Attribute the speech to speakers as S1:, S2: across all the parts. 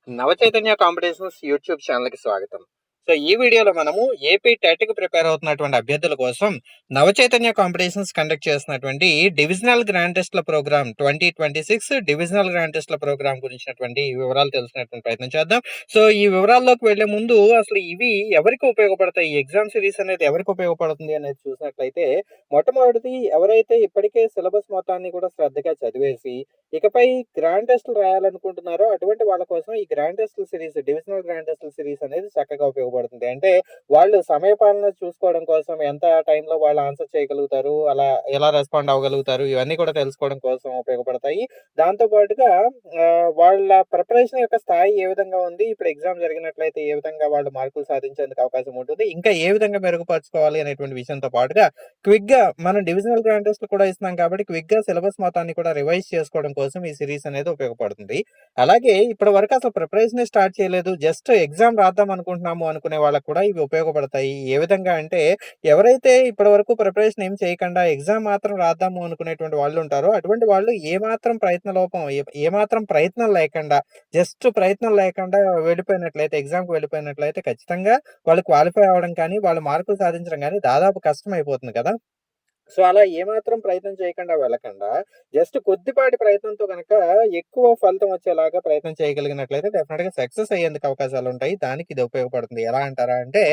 S1: Navachaitanya competitions YouTube ఛానల్కి స్వాగతం. So ఈ వీడియోలో మనము ఏపీ టెట్కి ప్రిపేర్ అవుతున్నటువంటి అభ్యర్థుల కోసం నవచైతన్య కాంపిటీషన్స్ కండక్ట్ చేస్తున్నటువంటి డివిజనల్ గ్రాండ్ టెస్ట్ల ప్రోగ్రామ్ 2026 డివిజనల్ గ్రాండ్ టెస్ట్ల ప్రోగ్రామ్ గురించినటువంటి వివరాలు తెలుసుకునేటువంటి ప్రయత్నం చేద్దాం. సో ఈ వివరాల్లోకి వెళ్లే ముందు అసలు ఇవి ఎవరికి ఉపయోగపడతాయి, ఈ ఎగ్జామ్ సిరీస్ అనేది ఎవరికి ఉపయోగపడుతుంది అనేది చూసినట్లయితే, మొట్టమొదటిది ఎవరైతే ఇప్పటికే సిలబస్ మొత్తాన్ని కూడా శ్రద్ధగా చదివేసి ఇకపై గ్రాండ్ టెస్టులు రాయాలనుకుంటున్నారో అటువంటి వాళ్ళ కోసం ఈ గ్రాండ్ టెస్టుల సిరీస్, డివిజనల్ గ్రాండ్ టెస్టుల సిరీస్ అనేది చక్కగా ఉపయోగపడుతుంది. అంటే వాళ్ళు సమయపాలన చూసుకోవడం కోసం ఎంత టైంలో వాళ్ళు ఆన్సర్ చేయగలుగుతారు, అలా ఎలా రెస్పాండ్ అవ్వగలుగుతారు, ఇవన్నీ కూడా తెలుసుకోవడం కోసం ఉపయోగపడతాయి. దాంతో పాటుగా వాళ్ళ ప్రిపరేషన్ యొక్క స్థాయి ఏ విధంగా ఉంది, ఇప్పుడు ఎగ్జామ్ జరిగినట్లయితే ఏ విధంగా వాళ్ళు మార్కులు సాధించేందుకు అవకాశం ఉంటుంది, ఇంకా ఏ విధంగా మెరుగుపరచుకోవాలి అనేటువంటి విషయంతో పాటుగా క్విక్‌గా మనం డివిజనల్ గ్రాండ్ టెస్ట్‌లు కూడా ఇస్తున్నాం కాబట్టి క్విక్‌గా సిలబస్ మొత్తాన్ని కూడా రివైజ్ చేసుకోవడం కోసం ఈ సిరీస్ అనేది ఉపయోగపడుతుంది. అలాగే ఇప్పటివరకు అసలు ప్రిపరేషనే స్టార్ట్ చేయలేదు, జస్ట్ ఎగ్జామ్ రాద్దాం అనుకుంటున్నాము అనుకునే వాళ్ళకి కూడా ఇవి ఉపయోగపడతాయి. ఏ విధంగా అంటే, ఎవరైతే ఇప్పటివరకు ప్రిపరేషన్ ఏం చేయకుండా ఎగ్జామ్ మాత్రం రాద్దాము అనుకునేటువంటి వాళ్ళు ఉంటారో అటువంటి వాళ్ళు ఏమాత్రం ప్రయత్న లోపం, ఏమాత్రం ప్రయత్నం లేకుండా, జస్ట్ ప్రయత్నం లేకుండా వెళ్ళిపోయినట్లయితే, ఎగ్జామ్‌కి వెళ్ళిపోయినట్లయితే ఖచ్చితంగా వాళ్ళు క్వాలిఫై అవ్వడం కానీ, వాళ్ళు మార్కులు సాధించడం గానీ దాదాపు కష్టమైపోతుంది కదా! సో, అలా ఏమాత్రం ప్రయత్నం చేయకుండా వెళ్ళకండా, జస్ట్ కొద్దిపాటి ప్రయత్నంతో గనక ఎక్కువ ఫలితం వచ్చేలాగా ప్రయత్నం చేయగలిగినట్లయితే డెఫినిట్‌గా సక్సెస్ అయ్యేందుకు అవకాశాలుంటాయి. దానికి ఇది ఉపయోగపడుతుంది. ఎలా అంటారా అంటే,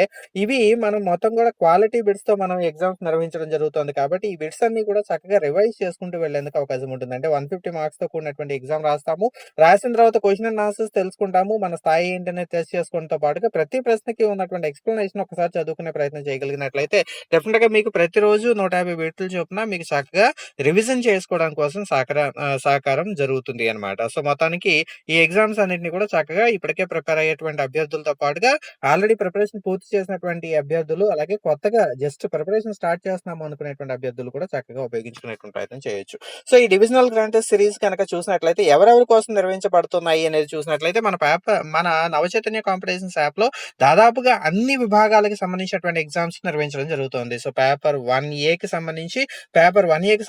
S1: ఇవి మనం మొత్తం కూడా క్వాలిటీ బిట్స్‌తో మనం ఎగ్జామ్స్ నిర్వహించడం జరుగుతుంది కాబట్టి, ఈ బిట్స్ అన్నీ కూడా చక్కగా రివైజ్ చేసుకుంటూ వెళ్ళేందుకు అవకాశం ఉంటుంది. అంటే 150 మార్క్స్‌తో కూడినటువంటి ఎగ్జామ్ రాస్తాము. రాసిన తర్వాత క్వెషన్ అండ్ ఆన్సర్స్ తెలుసుకుంటాము. మన స్థాయి ఏంటనేది టెస్ట్ చేసుకోవడంతో పాటుగా ప్రతి ప్రశ్నకి ఉన్నటువంటి ఎక్స్‌ప్లనేషన్ ఒకసారి చదువుకునే ప్రయత్నం చేయగలిగినట్లయితే డెఫినెట్‌గా మీకు ప్రతిరోజు 150 బిట్ల చొప్పున మీకు చక్కగా రివిజన్ చేసుకోవడం కోసం సహకారం జరుగుతుంది అన్నమాట. సో, మొత్తానికి ఈ ఎగ్జామ్స్ అన్నిటిని కూడా చక్కగా ఇప్పటికే ప్రిపేర్ అయ్యేటువంటి అభ్యర్థులతో పాటుగా ఆల్రెడీ ప్రిపరేషన్ పూర్తి చేసినటువంటి అభ్యర్థులు, అలాగే కొత్తగా జస్ట్ ప్రిపరేషన్ స్టార్ట్ చేస్తున్నాము అనుకునేటువంటి అభ్యర్థులు కూడా చక్కగా ఉపయోగించుకునేటువంటి ప్రయత్నం చేయొచ్చు. సో, ఈ డివిజనల్ గ్రాండ్ టెస్ట్ సిరీస్ కనుక చూసినట్లయితే ఎవరెవరి కోసం నిర్వహించబడుతున్నాయి అనేది చూసినట్లయితే మన నవచైతన్య కాంపిటీషన్స్ యాప్‌లో దాదాపుగా అన్ని విభాగాలకు సంబంధించినటువంటి ఎగ్జామ్స్ నిర్వహించడం జరుగుతుంది. సో, పేపర్ 1ఏకి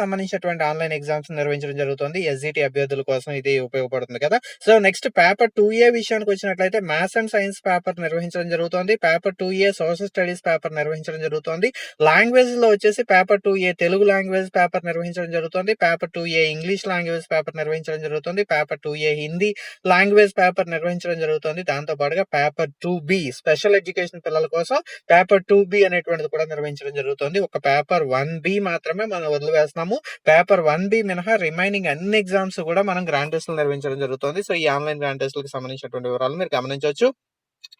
S1: సంబంధించినటువంటి ఆన్‌లైన్ ఎగ్జామ్స్ నిర్వహించడం జరుగుతుంది. ఎస్‌జిటి అభ్యర్థుల కోసం ఇది ఉపయోగపడుతుంది కదా! సో, నెక్స్ట్ పేపర్ 2ఏ విషయానికి వచ్చినట్లయితే మ్యాథ్స్ అండ్ సైన్స్ పేపర్ నిర్వహించడం జరుగుతుంది. పేపర్ 2ఏ సోషల్ స్టడీస్ పేపర్ నిర్వహించడం జరుగుతుంది. లాంగ్వేజ్‌లో వచ్చేసి పేపర్ 2ఏ తెలుగు లాంగ్వేజ్ పేపర్ నిర్వహించడం జరుగుతుంది. పేపర్ 2ఏ ఇంగ్లీష్ లాంగ్వేజ్ పేపర్ నిర్వహించడం జరుగుతుంది. పేపర్ 2ఏ హిందీ లాంగ్వేజ్ పేపర్ నిర్వహించడం జరుగుతుంది. దాంతో పాటుగా పేపర్ 2బి స్పెషల్ ఎడ్యుకేషన్ పిల్లల కోసం పేపర్ 2బి అనేటువంటిది కూడా నిర్వహించడం జరుగుతుంది. ఒక పేపర్ 1బి మాత్రమే మనం వదిలివేస్తున్నాము. పేపర్ 1బి మినహా రిమైనింగ్ అన్ని ఎగ్జామ్స్ కూడా మనం గ్రాండ్ టెస్ట్‌లు నిర్వహించడం జరుగుతుంది. సో, ఈ ఆన్‌లైన్ గ్రాండ్ టెస్ట్‌లకు సంబంధించినటువంటి వివరాలు మీరు గమనించొచ్చు.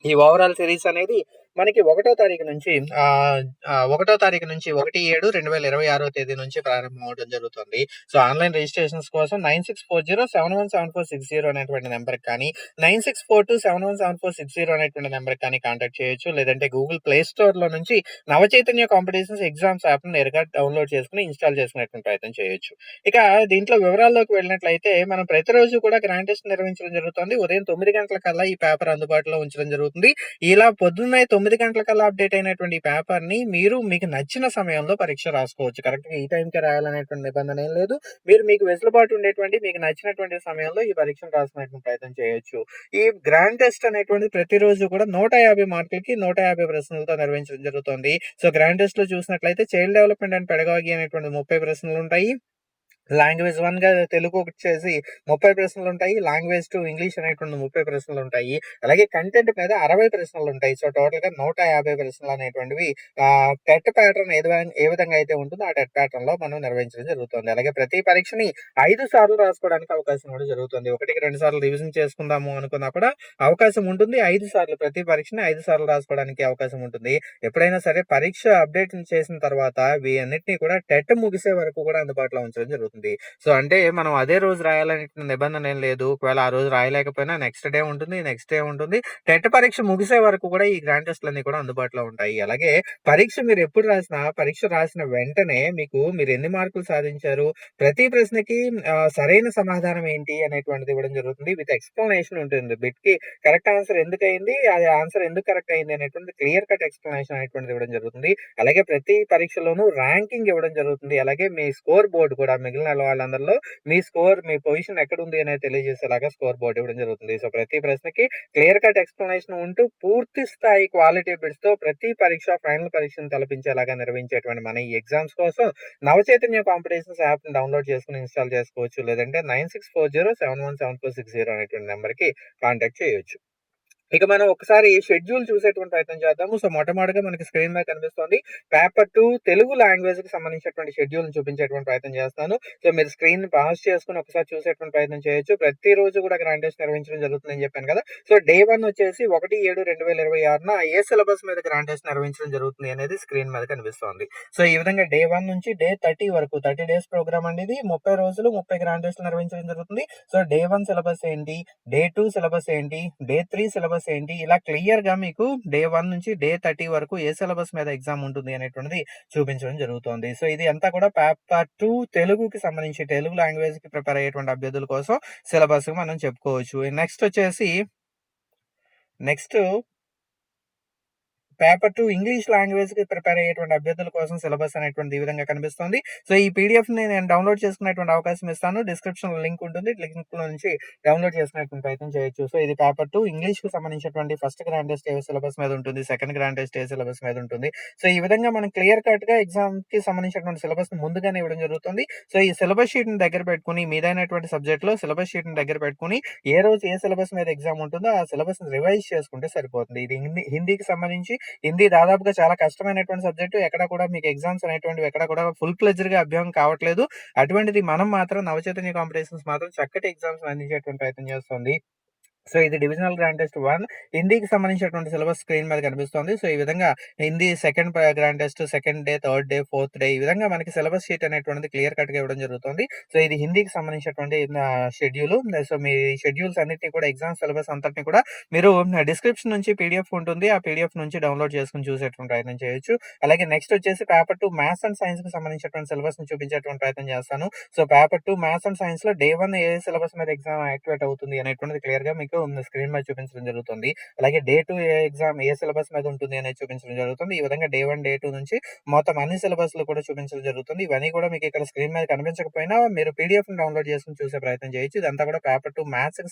S1: ఈ ఓవరాల్ సిరీస్ అనేది మనకి 1 తారీఖు నుంచి 1/7/2026 తేదీ నుంచి ప్రారంభం అవడం జరుగుతుంది. సో, ఆన్‌లైన్ రిజిస్ట్రేషన్స్ కోసం 9640717460 అనేటువంటి నెంబర్‌కి కానీ, 9642717460 అనేటువంటి నెంబర్‌కి కానీ కాంటాక్ట్ చేయొచ్చు. లేదంటే గూగుల్ ప్లే స్టోర్‌లో నుంచి నవచైతన్య కాంపిటీషన్స్ ఎగ్జామ్స్ యాప్‌ని నేరుగా డౌన్‌లోడ్ చేసుకొని ఇన్‌స్టాల్ చేసుకునేటువంటి ప్రయత్నం చేయొచ్చు. ఇక దీంట్లో వివరాల్లోకి వెళ్ళినట్లయితే, మనం ప్రతిరోజు కూడా గ్రాండ్ టెస్ట్ నిర్వహించడం జరుగుతుంది. ఉదయం 9 గంటలకల్లా ఈ పేపర్ అందుబాటులో ఉంచడం జరుగుతుంది. ఇలా పొద్దున్నే 9 గంటలకల్లా అప్డేట్ అయినటువంటి ఈ పేపర్‌ని మీరు మీకు నచ్చిన సమయంలో పరీక్ష రాసుకోవచ్చు. కరెక్ట్‌గా ఈ టైంకే రాయాలనేటువంటి నిబంధన ఏం లేదు. మీకు వెసులుబాటు ఉండేటువంటి, మీకు నచ్చినటువంటి సమయంలో ఈ పరీక్షను రాసుకునేటువంటి ప్రయత్నం చేయొచ్చు. ఈ గ్రాండ్ టెస్ట్ అనేటువంటిది ప్రతిరోజు కూడా 150 మార్కులకి 150 ప్రశ్నలతో నిర్వహించడం జరుగుతుంది. సో, గ్రాండ్ టెస్ట్‌లో చూసినట్లయితే చైల్డ్ డెవలప్‌మెంట్ అండ్ పెడగాగి అనేటువంటి 30 ప్రశ్నలుంటాయి. లాంగ్వేజ్ 1గా తెలుగు వచ్చేసి 30 ప్రశ్నలుంటాయి. లాంగ్వేజ్ 2 ఇంగ్లీష్ అనేటువంటి 30 ప్రశ్నలుంటాయి. అలాగే కంటెంట్ మీద 60 ప్రశ్నలుంటాయి. సో, టోటల్‌గా 150 ప్రశ్నలు అనేటువంటివి టెట్ ప్యాటర్న్ ఏ విధంగా అయితే ఉంటుందో ఆ టెట్ ప్యాటర్న్‌లో మనం నిర్వహించడం జరుగుతుంది. అలాగే ప్రతి పరీక్షని 5 సార్లు రాసుకోవడానికి అవకాశం కూడా జరుగుతుంది. 1కి 2 సార్లు రివిజన్ చేసుకుందాము అనుకున్నా కూడా అవకాశం ఉంటుంది. 5 సార్లు ప్రతి పరీక్షని 5 సార్లు రాసుకోవడానికి అవకాశం ఉంటుంది. ఎప్పుడైనా సరే పరీక్ష అప్డేట్ చేసిన తర్వాత వీటన్నిటిని కూడా టెట్ ముగిసే వరకు కూడా అందుబాటులో ఉంచడం జరుగుతుంది. సో, అంటే మనం అదే రోజు రాయాలనే నిబంధన ఏం లేదు. ఒకవేళ ఆ రోజు రాయలేకపోయినా నెక్స్ట్ డే ఉంటుంది. నెక్స్ట్ డే ఉంటుంది. టెట్ పరీక్ష ముగిసే వరకు కూడా ఈ గ్రాండ్ టెస్ట్‌లన్నీ కూడా అందుబాటులో ఉంటాయి. అలాగే పరీక్ష మీరు ఎప్పుడు రాసినా, పరీక్ష రాసిన వెంటనే మీరు ఎన్ని మార్కులు సాధించారు, ప్రతి ప్రశ్నకి సరైన సమాధానం ఏంటి అనేటువంటిది ఇవ్వడం జరుగుతుంది. విత్ ఎక్స్‌ప్లనేషన్ ఉంటుంది. బిట్‌కి కరెక్ట్ ఆన్సర్ ఎందుకయింది, అది ఆన్సర్ ఎందుకు కరెక్ట్ అయింది అనేటువంటి క్లియర్ కట్ ఎక్స్‌ప్లనేషన్ అనేటువంటిది ఇవ్వడం జరుగుతుంది. అలాగే ప్రతి పరీక్షలోనూ ర్యాంకింగ్ ఇవ్వడం జరుగుతుంది. అలాగే మీ స్కోర్ బోర్డ్ కూడా మిగిలిన మిగిలిన వాళ్ళందరిలో మీ పొజిషన్ ఎక్కడుంది అనేది తెలియజేసేలాగా స్కోర్ బోర్డ్ ఇవ్వడం జరుగుతుంది. సో, ప్రతి ప్రశ్నకి క్లియర్ కట్ ఎక్స్‌ప్లనేషన్ ఉంటూ పూర్తి స్థాయి క్వాలిటీ బిట్స్‌తో ప్రతి పరీక్ష ఫైనల్ పరీక్షను తలపించేలాగా నిర్వహించేటువంటి మన ఈ ఎగ్జామ్స్ కోసం నవచైతన్య కాంపిటీషన్స్ యాప్‌ని డౌన్‌లోడ్ చేసుకొని ఇన్‌స్టాల్ చేసుకోవచ్చు. లేదంటే 9640717460 అనేటువంటి నంబర్‌కి కాంటాక్ట్ చేయొచ్చు. ఇక మనం ఒకసారి షెడ్యూల్ చూసేటువంటి ప్రయత్నం చేద్దాము. సో, మొట్టమొదటిగా మనకి స్క్రీన్ మీద కనిపిస్తోంది. పేపర్ 2 తెలుగు లాంగ్వేజ్‌కి సంబంధించినటువంటి షెడ్యూల్‌ని చూపించేటువంటి ప్రయత్నం చేస్తాను. సో, మీరు స్క్రీన్‌ని పాజ్ చేసుకొని ఒకసారి చూసేటువంటి ప్రయత్నం చేయొచ్చు. ప్రతిరోజు కూడా గ్రాండ్ టెస్ట్ నిర్వహించడం జరుగుతుందని చెప్పాను కదా! సో, డే 1 వచ్చేసి 1/7/2026న ఏ సిలబస్ మీద గ్రాండ్ టెస్ట్ నిర్వహించడం జరుగుతుంది అనేది స్క్రీన్ మీద కనిపిస్తోంది. సో, ఈ విధంగా డే 1 నుంచి డే 30 వరకు 30 డేస్ ప్రోగ్రామ్ అండి ఇది. 30 రోజులు 30 గ్రాండ్ టెస్ట్‌లు నిర్వహించడం జరుగుతుంది. సో, డే 1 సిలబస్ ఏంటి? డే 2 సిలబస్ ఏంటి? డే 3 సిలబస్ ఏంటి? ఇలా క్లియర్‌గా మీకు డే 1 నుంచి డే 30 వరకు ఏ సిలబస్ మీద ఎగ్జామ్ ఉంటుంది అనేటువంటిది చూపించడం జరుగుతోంది. సో, ఇది అంతా కూడా పేపర్ 2 తెలుగుకి సంబంధించి తెలుగు లాంగ్వేజ్‌కి ప్రిపేర్ అయ్యేటువంటి అభ్యర్థుల కోసం సిలబస్‌గా మనం చెప్పుకోవచ్చు. నెక్స్ట్ పేపర్ 2 ఇంగ్లీష్ లాంగ్వేజ్‌కి ప్రిపేర్ అయ్యేటువంటి అభ్యర్థుల కోసం సిలబస్ అనేటువంటిది ఈ విధంగా కనిపిస్తుంది. సో, ఈ పీడీఎఫ్‌ని నేను డౌన్‌లోడ్ చేసుకునేటువంటి అవకాశం ఇస్తాను. డిస్క్రిప్షన్‌లో లింక్ ఉంటుంది. లింక్‌లో నుంచి డౌన్‌లోడ్ చేసుకునేటువంటి ప్రయత్నం చేయొచ్చు. సో, ఇది పేపర్ 2 ఇంగ్లీష్‌కి సంబంధించినటువంటి ఫస్ట్ గ్రాండ్ టెస్ట్ ఏ సిలబస్ మీద ఉంటుంది, సెకండ్ గ్రాండ్ టెస్ట్ ఏ సిలబస్ మీద ఉంటుంది. సో, ఈ విధంగా మనం క్లియర్ కట్‌గా ఎగ్జామ్‌కి సంబంధించినటువంటి సిలబస్‌ని ముందుగానే ఇవ్వడం జరుగుతుంది. సో, ఈ సిలబస్ షీట్‌ని దగ్గర పెట్టుకొని మీదైనటువంటి సబ్జెక్ట్‌లో సిలబస్ షీట్‌ని దగ్గర పెట్టుకొని ఏ రోజు ఏ సిలబస్ మీద ఎగ్జామ్ ఉంటుందో ఆ సిలబస్‌ని రివైజ్ చేసుకుంటే సరిపోతుంది. ఇది హిందీకి సంబంధించి హిందీ దాదాపుగా చాలా కష్టమైనటువంటి సబ్జెక్టు. ఎక్కడ కూడా మీకు ఎగ్జామ్స్ అనేటువంటివి ఎక్కడ కూడా ఫుల్ ఫ్లెడ్జ్డ్‌గా అభ్యాసం కావట్లేదు. అటువంటిది మనం మాత్రం నవచైతన్య కాంపిటీషన్స్ మాత్రం చక్కటి ఎగ్జామ్స్‌ని అందించేటువంటి ప్రయత్నం చేస్తుంది. సో, ఇది డివిజనల్ గ్రాండ్ టెస్ట్ 1 హిందీకి సంబంధించినటువంటి సిలబస్ స్క్రీన్ మీద కనిపిస్తోంది. సో, ఈ విధంగా Hindi second grand test, second day, third day, fourth day ఈ విధంగా మనకి సిలబస్ షీట్ అనేటువంటిది క్లియర్ కట్‌గా ఇవ్వడం జరుగుతుంది. సో, ఇది హిందీకి సంబంధించినటువంటి షెడ్యూలు. సో, మీ షెడ్యూల్స్ అన్నిటిని కూడా ఎగ్జామ్ సిలబస్ అంతటిని కూడా మీరు డిస్క్రిప్షన్ నుంచి పీడీఎఫ్ ఉంటుంది. ఆ పీడీఎఫ్ నుంచి డౌన్‌లోడ్ చేసుకొని చూసేటువంటి ప్రయత్నం చేయొచ్చు. అలాగే నెక్స్ట్ వచ్చేసి పేపర్ 2 మ్యాథ్స్ అండ్ సైన్స్‌కి సంబంధించినటువంటి సిలబస్‌ని చూపించేటువంటి ప్రయత్నం చేస్తాను. సో, పేపర్ 2 మ్యాథ్స్ అండ్ సైన్స్‌లో డే 1 ఏ సిలబస్ మీద ఎగ్జామ్ యాక్టివేట్ అవుతుంది అనేటువంటిది క్లియర్‌గా మీకు స్క్రీన్ మీద చూపించడం జరుగుతుంది. అలాగే డే 2 ఏ సిలబస్ మీద ఉంటుంది అనేది చూపించడం జరుగుతుంది. ఈ విధంగా డే 1, డే 2 నుంచి మొత్తం అన్ని సిలబస్‌లు కూడా చూపించడం జరుగుతుంది. ఇవన్నీ కూడా మీకు ఇక్కడ స్క్రీన్ మీద కనిపించకపోయినా మీరు పీడీఎఫ్‌ని డౌన్‌లోడ్ చేసుకొని చూసే ప్రయత్నం చేయొచ్చు. ఇదంతా కూడా పేపర్ 2 మ్యాథ్స్ అండ్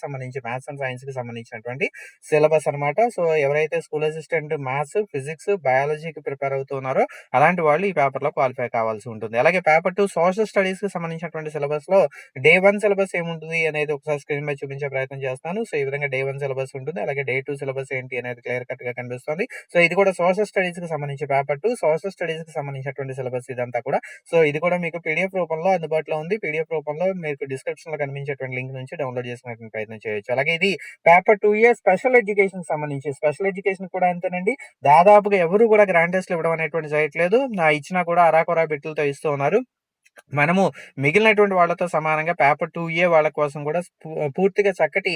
S1: సైన్స్‌కి సంబంధించినటువంటి సిలబస్ అన్నమాట. సో, ఎవరైతే స్కూల్ అసిస్టెంట్ మ్యాథ్స్, ఫిజిక్స్, బయాలజీకి ప్రిపేర్ అవుతున్నారో అలాంటి వాళ్ళు ఈ పేపర్‌లో క్వాలిఫై కావాల్సి ఉంటుంది. అలాగే పేపర్ 2 సోషల్ స్టడీస్‌కి సంబంధించినటువంటి సిలబస్‌లో డే 1 సిలబస్ ఏముంటుంది అనేది ఒకసారి స్క్రీన్ మీద చూపించే ప్రయత్నం చేస్తాను. సో, ఈ విధంగా డే 1 సిలబస్ ఉంటుంది. అలాగే డే 2 సిలబస్ ఏంటి అనేది క్లియర్ కట్‌గా కనిపిస్తుంది. సో, ఇది కూడా సోషల్ స్టడీస్‌కి సంబంధించి పేపర్ 2 సోషల్ స్టడీస్‌కి సంబంధించినటువంటి సిలబస్ ఇదంతా కూడా. సో, ఇది కూడా మీకు పీడీఎఫ్ రూపంలో అందుబాటులో ఉంది. పీడీఎఫ్ రూపంలో మీకు డిస్క్రిప్షన్‌లో కనిపించేటువంటి లింక్ నుంచి డౌన్‌లోడ్ చేసుకునేటువంటి ప్రయత్నం చేయొచ్చు. అలాగే ఇది పేపర్ 2 స్పెషల్ ఎడ్యుకేషన్‌కి సంబంధించి. స్పెషల్ ఎడ్యుకేషన్ కూడా అంతేనండి. దాదాపుగా ఎవరు కూడా గ్రాండ్ టెస్ట్‌లు ఇవ్వడం అనేటువంటిది చేయట్లేదు. ఇచ్చినా కూడా అరాకొరా బిట్లతో ఇస్తూ ఉన్నారు. మనము మిగిలినటువంటి వాళ్ళతో సమానంగా పేపర్ 2 వాళ్ళ కోసం కూడా పూర్తిగా చక్కటి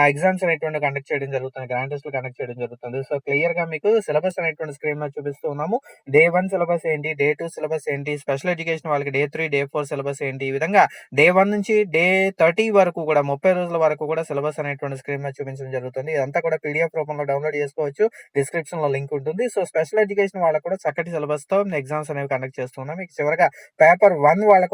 S1: ఎగ్జామ్స్ అనేటువంటివి కండక్ట్ చేయడం జరుగుతుంది. గ్రాండ్ టెస్ట్‌లు కండక్ట్ చేయడం జరుగుతుంది. సో, క్లియర్‌గా మీకు సిలబస్ అనేటువంటి స్క్రీన్ మీద చూపిస్తూ ఉన్నాము. డే 1 సిలబస్ ఏంటి? డే 2 సిలబస్ ఏంటి? స్పెషల్ ఎడ్యుకేషన్ వాళ్ళకి డే 3, డే 4 సిలబస్ ఏంటి? ఈ విధంగా డే 1 నుంచి డే 30 వరకు కూడా 30 రోజుల వరకు కూడా సిలబస్ అనేటువంటి స్క్రీన్ మీద చూపించడం జరుగుతుంది. ఇదంతా కూడా పీడీఎఫ్ రూపంలో డౌన్‌లోడ్ చేసుకోవచ్చు. డిస్క్రిప్షన్‌లో లింక్ ఉంటుంది. సో, స్పెషల్ ఎడ్యుకేషన్ వాళ్ళకి కూడా చక్కటి సిలబస్‌తో ఎగ్జామ్స్ అనేవి కండక్ట్ చేస్తున్నాం. మీకు చివరగా పేపర్ 1 వాళ్ళ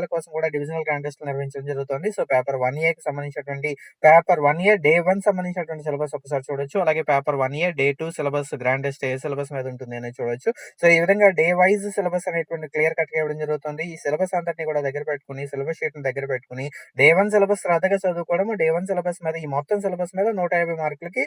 S1: కోసం కూడా డివిజనల్ గ్రాండ్ టెస్ట్‌లు నిర్వహించడం జరుగుతుంది. సో, పేపర్ 1కి సంబంధించినటువంటి పేపర్ 1 డే 1 సంబంధించినటువంటి సిలబస్ ఒకసారి చూడొచ్చు. అలాగే paper 1 day 2 syllabus grand test ఏ సిలబస్ మీద ఉంటుంది అనేది చూడొచ్చు. సో, ఈ విధంగా డే వైస్ సిలబస్ అనేటువంటి క్లియర్ కట్‌గా ఇవ్వడం జరుగుతుంది. ఈ సిలబస్ అంతటిని కూడా దగ్గర పెట్టుకొని సిలబస్ షీట్‌ని దగ్గర పెట్టుకొని డే 1 సిలబస్ శ్రద్ధగా చదువుకోవడం, డే 1 సిలబస్ మీద ఈ మొత్తం సిలబస్ మీద 150 మార్కులకి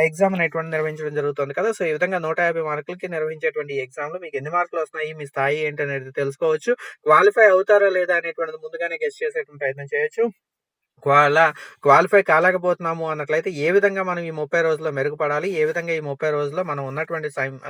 S1: ఎగ్జామ్ అనేటువంటి నిర్వహించడం జరుగుతుంది కదా! సో, ఈ విధంగా 150 మార్కులకి నిర్వహించేటువంటి ఈ ఎగ్జామ్‌లో మీకు ఎన్ని మార్కులు వస్తున్నాయి, మీ స్థాయి ఏంటి అనేది తెలుసుకోవచ్చు. క్వాలిఫై అవుతారా లేదా అనేటువంటిది ముందుగానే గెస్ చేసేటువంటి ప్రయత్నం చేయొచ్చు. అలా క్వాలిఫై కాలేకపోతున్నాము అన్నట్లయితే ఏ విధంగా మనం ఈ 30 రోజుల్లో మెరుగుపడాలి? ఏ విధంగా ఈ 30 రోజుల్లో మనం ఉన్నటువంటి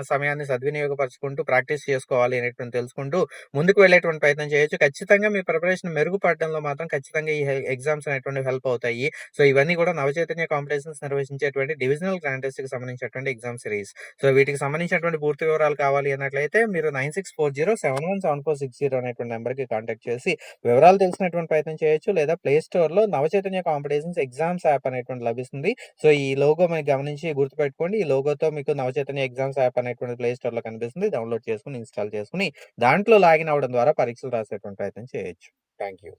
S1: సమయాన్ని సద్వినియోగపరుచుకుంటూ ప్రాక్టీస్ చేసుకోవాలి అనేటువంటిది తెలుసుకుంటూ ముందుకు వెళ్ళేటువంటి ప్రయత్నం చేయొచ్చు. ఖచ్చితంగా మీ ప్రిపరేషన్ మెరుగుపడడంలో మాత్రం ఖచ్చితంగా ఈ ఎగ్జామ్స్ అనేటువంటివి హెల్ప్ అవుతాయి. సో, ఇవన్నీ కూడా నవచైతన్య కాంపిటీషన్స్ నిర్వహించేటువంటి డివిజనల్ గ్రాండ్ టెస్ట్‌కి సంబంధించినటువంటి ఎగ్జామ్ సిరీస్. సో, వీటికి సంబంధించినటువంటి పూర్తి వివరాలు కావాలి అన్నట్లయితే మీరు 9640717460 అనేటువంటి నంబర్‌కి కాంటాక్ట్ చేసి వివరాలు తెలిసినటువంటి ప్రయత్నం చేయొచ్చు. లేదా ప్లే స్టోర్‌లో నవచైతన్య కాంపిటీషన్స్ ఎగ్జామ్స్ యాప్ అనేటువంటి లభిస్తుంది. సో, ఈ లోగో మీరు గమనించి గుర్తుపెట్టుకోండి. ఈ లోగోతో మీకు నవచైతన్య ఎగ్జామ్స్ యాప్ అనేటువంటి ప్లే స్టోర్‌లో కనిపిస్తుంది. డౌన్‌లోడ్ చేసుకొని, ఇన్‌స్టాల్ చేసుకొని దాంట్లో లాగిన్ అవ్వడం ద్వారా పరీక్షలు రాసేటువంటి ప్రయత్నం చేయొచ్చు. Thank you.